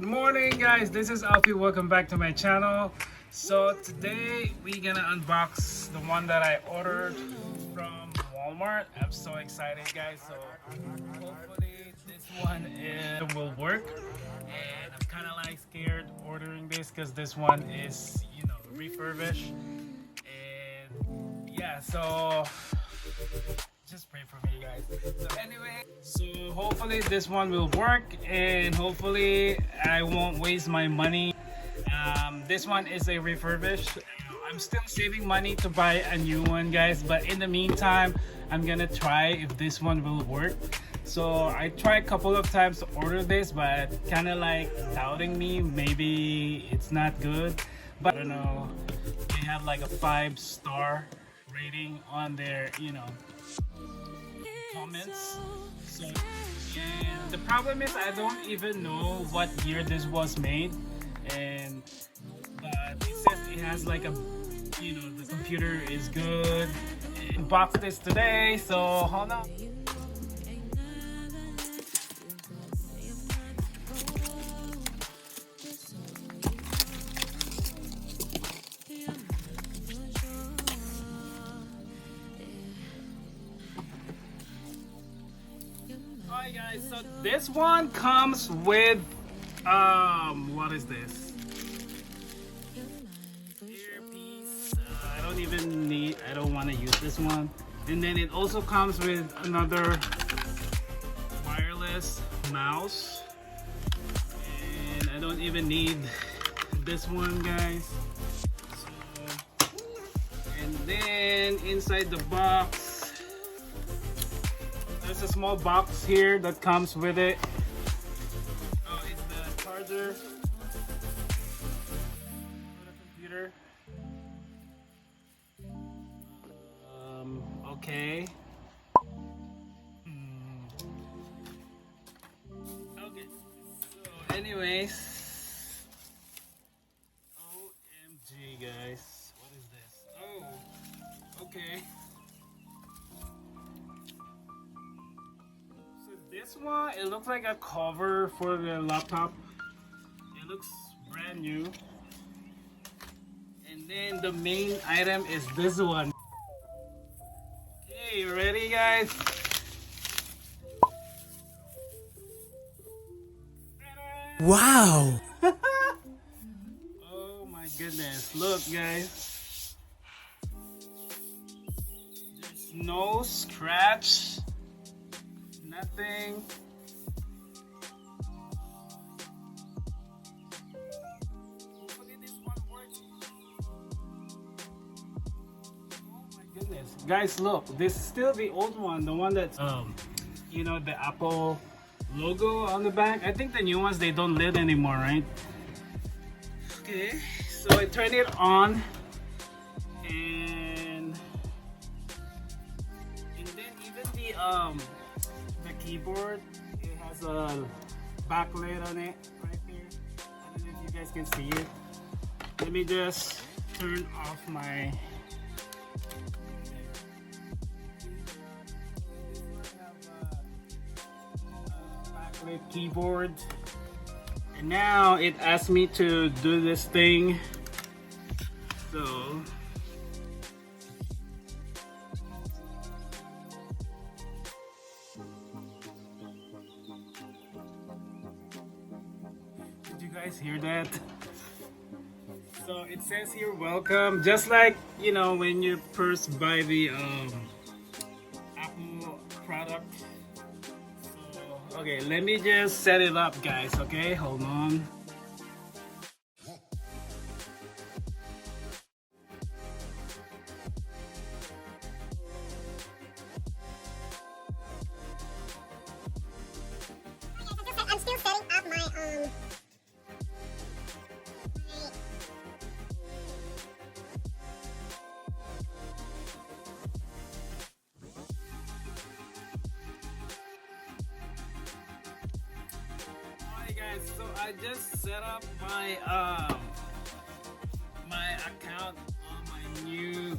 morning guys, this is Alfie. Welcome back to my channel. So today we're gonna unbox the one that I ordered from Walmart. I'm so excited guys, so hopefully this one will work, and I'm kind of like scared ordering this because this one is, you know, refurbished. And yeah, so just pray for me guys. So anyway, so hopefully this one will work, and hopefully I won't waste my money. This one is a refurbished. I'm still saving money to buy a new one guys, but in the meantime I'm gonna try if this one will work. So I tried a couple of times to order this, but kind of like doubting me, maybe it's not good. But I don't know, they have like a 5-star rating on their, you know, comments. So and the problem is I don't even know what year this was made, and but it says it has like a, you know, the computer is good. Unboxed this today, so hold on. Alright guys, so this one comes with what is this? Earpiece. I don't want to use this one. And then it also comes with another wireless mouse. And I don't even need this one guys. So, and then inside the box, there's a small box here that comes with it. Oh, it's the charger for the computer. Okay. Okay. So, anyways, OMG, guys, what is this? Oh, okay. This one, it looks like a cover for the laptop. It looks brand new. And then the main item is this one. Okay, you ready guys? Wow! Oh my goodness, look guys. There's no scratch. Nothing. Hopefully this one works. Oh my goodness. Guys, look, this is still the old one, the one that's you know, the Apple logo on the back. I think the new ones, they don't lit anymore, right? Okay, so I turn it on, and then even the keyboard, it has a backlit on it right there. I don't know if you guys can see it. Let me just turn off my backlit keyboard. And now it asks me to do this thing. So did you guys hear that? So it says here, welcome, just like, you know, when you first buy the Apple product. So, okay, let me just set it up guys, okay, hold on. I'm still setting up my Alright guys, so I just set up my my account on my new,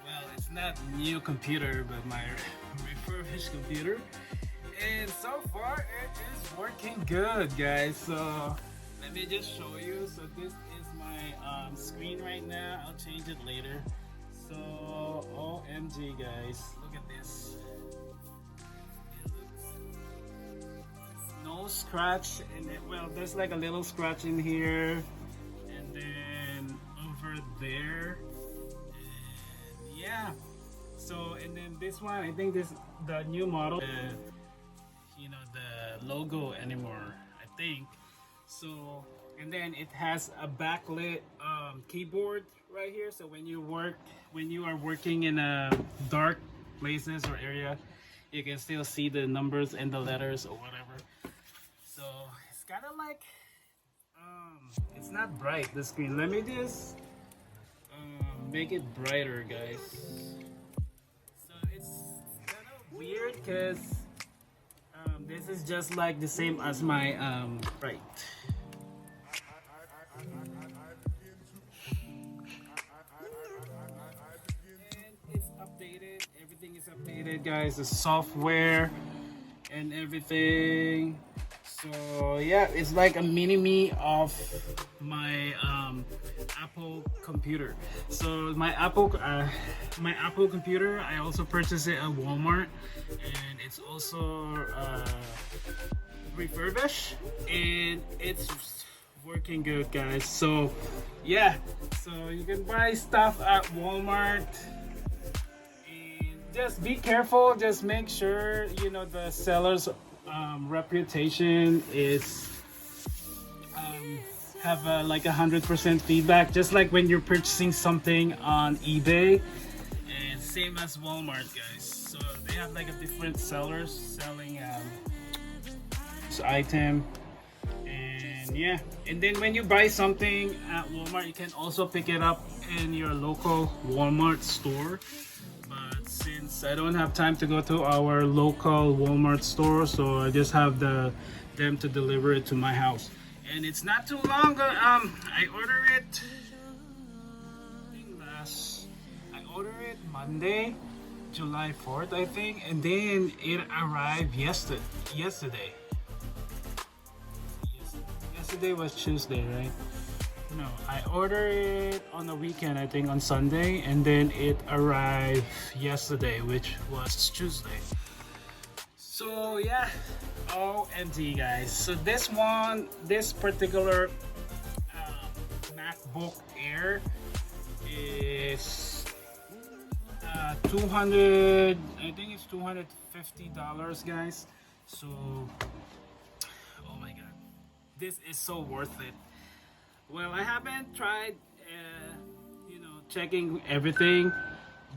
well, it's not new computer, but my refurbished computer. and so far it is working good, guys. So let me just show you. So this is my screen right now. I'll change it later. So OMG, guys, look at this. No scratch in it. Well, there's like a little scratch in here, and then over there, and yeah. So and then this one, I think this the new model. You know, the logo anymore, I think. So and then it has a backlit keyboard right here. So when you are working in a dark places or area, you can still see the numbers and the letters or whatever. So it's kind of like it's not bright, the screen. Let me just make it brighter, guys. So it's kind of weird because this is just like the same as my right. And it's updated. Everything is updated, guys. The software and everything. So yeah, it's like a mini-me of my Apple computer. So my Apple computer, I also purchased it at Walmart, and it's also refurbished, and it's working good, guys. So yeah, so you can buy stuff at Walmart. Just be careful. Just make sure you know the seller's reputation is have like 100% feedback. Just like when you're purchasing something on eBay, and same as Walmart, guys. So they have like a different sellers selling this item, and yeah. And then when you buy something at Walmart, you can also pick it up in your local Walmart store. Since I don't have time to go to our local Walmart store, so I just have them to deliver it to my house, and it's not too long. I ordered it. I ordered it Monday, July 4th, I think, and then it arrived yesterday. Yesterday was Tuesday, right? No, I ordered it on the weekend, I think on Sunday, and then it arrived yesterday, which was Tuesday. So yeah, OMG, guys. So this particular MacBook Air is 200, I think it's $250, guys. So oh my god, this is so worth it. Well, I haven't tried, you know, checking everything,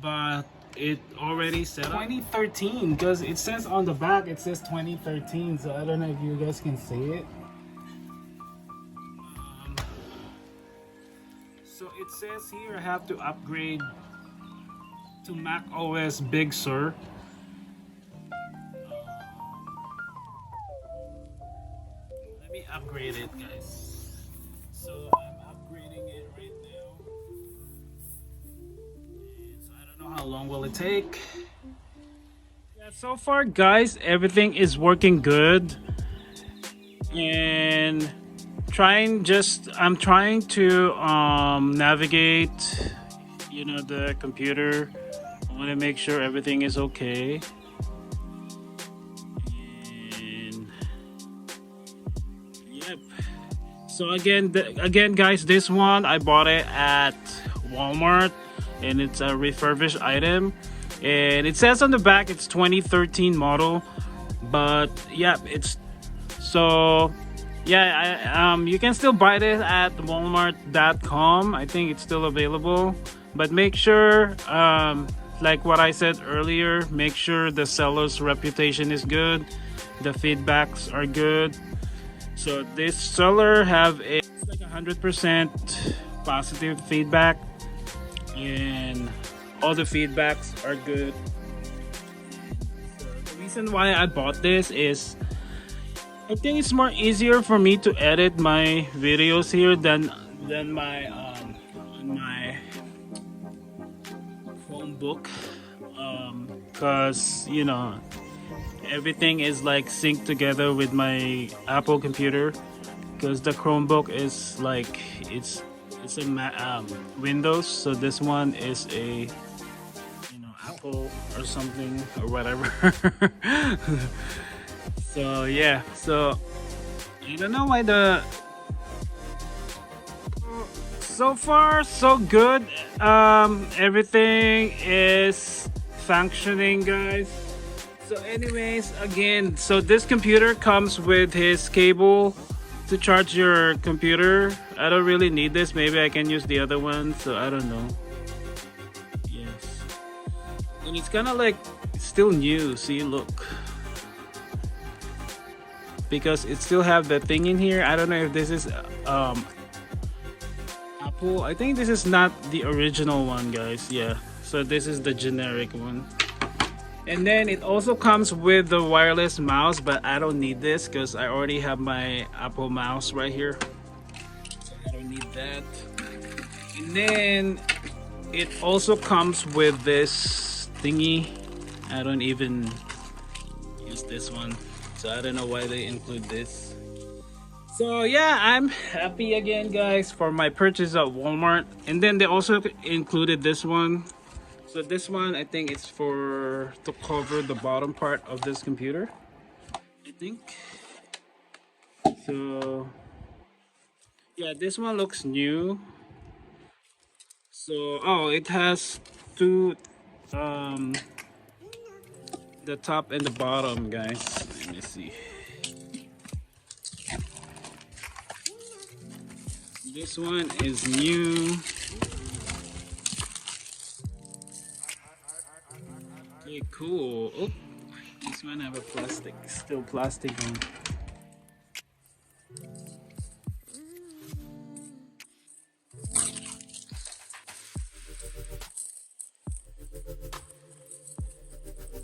but it already said 2013, because it says on the back, it says 2013, so I don't know if you guys can see it. So it says here I have to upgrade to Mac OS Big Sur. Let me upgrade it, guys. So I'm upgrading it right now, and so I don't know how long will it take. Yeah, so far, guys, everything is working good, and I'm trying to navigate, you know, the computer. I want to make sure everything is okay. And yep. So again, guys, this one I bought it at Walmart, and it's a refurbished item, and it says on the back it's 2013 model, but yeah, it's so yeah. You can still buy this at Walmart.com. I think it's still available, but make sure, like what I said earlier, make sure the seller's reputation is good, the feedbacks are good. So this seller have like 100% positive feedback, and all the feedbacks are good. So the reason why I bought this is I think it's more easier for me to edit my videos here than my on my phone book, because you know everything is like synced together with my Apple computer, because the Chromebook is like it's a Windows, so this one is a Apple or something or whatever. So yeah, so I don't know why so far so good. Everything is functioning, guys. So anyways, again, so this computer comes with his cable to charge your computer. I don't really need this. Maybe I can use the other one, so I don't know. Yes, and it's kind of like still new. See, look, because it still have the thing in here. I don't know if this is Apple. I think this is not the original one, guys. Yeah, so this is the generic one. And then it also comes with the wireless mouse, but I don't need this because I already have my Apple mouse right here, so I don't need that. And then it also comes with this thingy. I don't even use this one, so I don't know why they include this. So yeah, I'm happy again, guys, for my purchase at Walmart. And then they also included this one. So this one, I think it's for to cover the bottom part of this computer, I think. So yeah, this one looks new. So oh, it has two, the top and the bottom, guys. Let me see. This one is new. Okay, cool. Oh, this one have a plastic, still plastic on.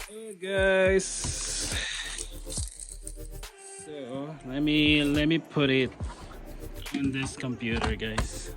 Hey guys, so let me put it on this computer, guys.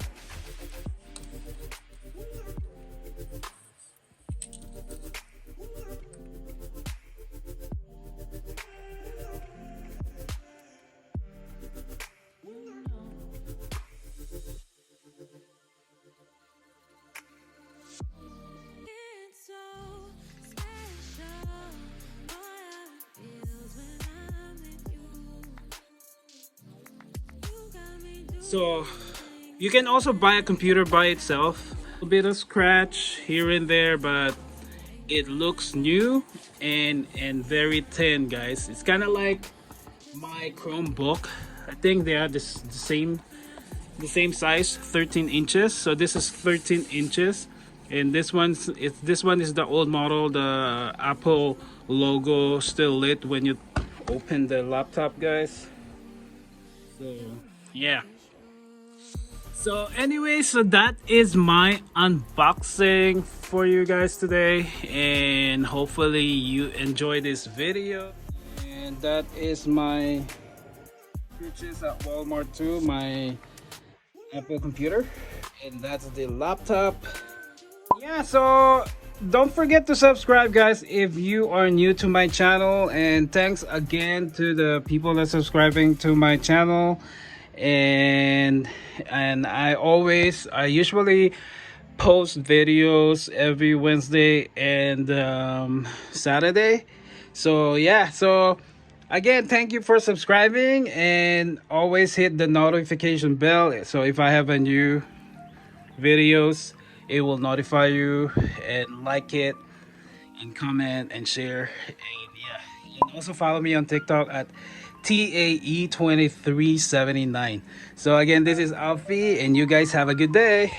So you can also buy a computer by itself. A bit of scratch here and there, but it looks new and very thin, guys. It's kind of like my Chromebook. I think they are the same size, 13 inches. So this is 13 inches, and this one is the old model. The Apple logo still lit when you open the laptop, guys. So yeah. So anyway, so that is my unboxing for you guys today, and hopefully you enjoy this video. And that is my purchase at Walmart too, my Apple computer, and that's the laptop. Yeah, so don't forget to subscribe, guys, if you are new to my channel, and thanks again to the people that are subscribing to my channel. And I usually post videos every Wednesday and Saturday. So yeah, so again, thank you for subscribing, and always hit the notification bell, so if I have a new videos, it will notify you. And like it and comment and share, and yeah, and also follow me on TikTok at TAE2379. So again, this is Alfie, and you guys have a good day.